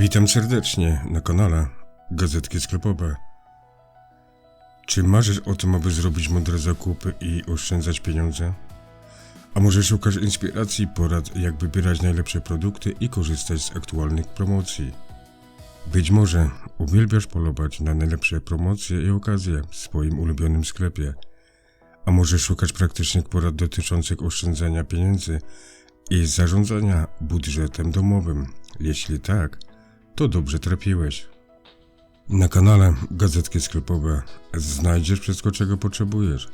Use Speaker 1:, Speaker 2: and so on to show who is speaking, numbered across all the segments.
Speaker 1: Witam serdecznie na kanale Gazetki Sklepowe. Czy marzysz o tym, aby zrobić mądre zakupy i oszczędzać pieniądze? A może szukasz inspiracji i porad, jak wybierać najlepsze produkty i korzystać z aktualnych promocji? Być może uwielbiasz polować na najlepsze promocje i okazje w swoim ulubionym sklepie. A może szukasz praktycznych porad dotyczących oszczędzania pieniędzy i zarządzania budżetem domowym? Jeśli tak, to dobrze trafiłeś. Na kanale Gazetki Sklepowe znajdziesz wszystko, czego potrzebujesz.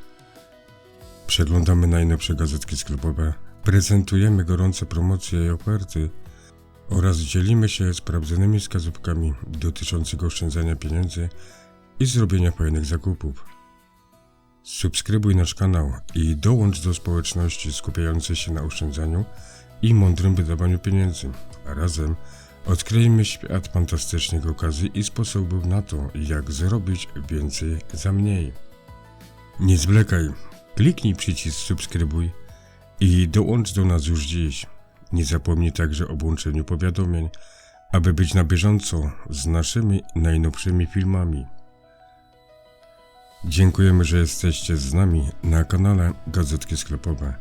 Speaker 1: Przeglądamy najnowsze gazetki sklepowe, prezentujemy gorące promocje i oferty oraz dzielimy się sprawdzonymi wskazówkami dotyczącymi oszczędzania pieniędzy i zrobienia fajnych zakupów. Subskrybuj nasz kanał i dołącz do społeczności skupiającej się na oszczędzaniu i mądrym wydawaniu pieniędzy, a razem odkryjmy świat fantastycznych okazji i sposobów na to, jak zarobić więcej za mniej. Nie zwlekaj, kliknij przycisk subskrybuj i dołącz do nas już dziś. Nie zapomnij także o włączeniu powiadomień, aby być na bieżąco z naszymi najnowszymi filmami. Dziękujemy, że jesteście z nami na kanale Gazetki Sklepowe.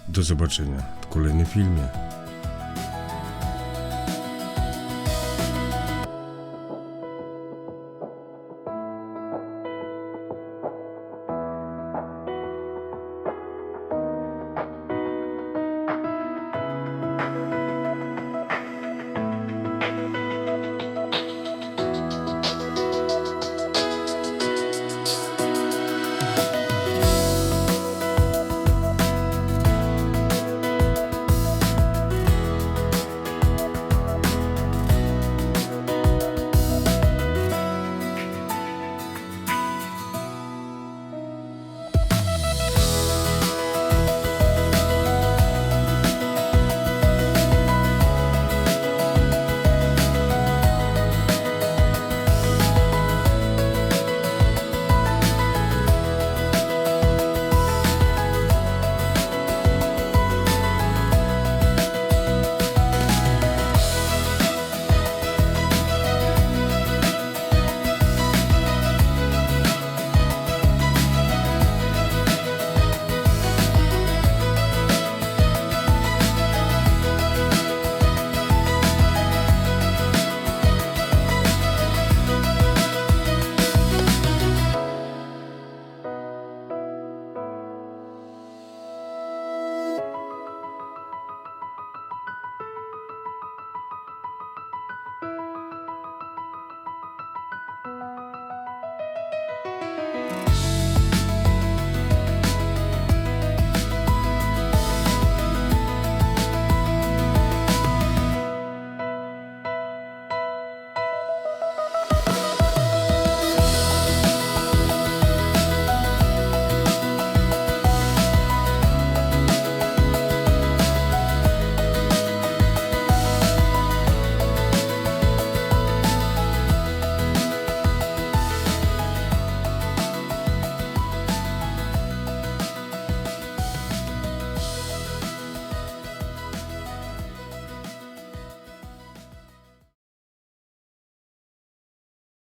Speaker 1: Do zobaczenia w kolejnym filmie.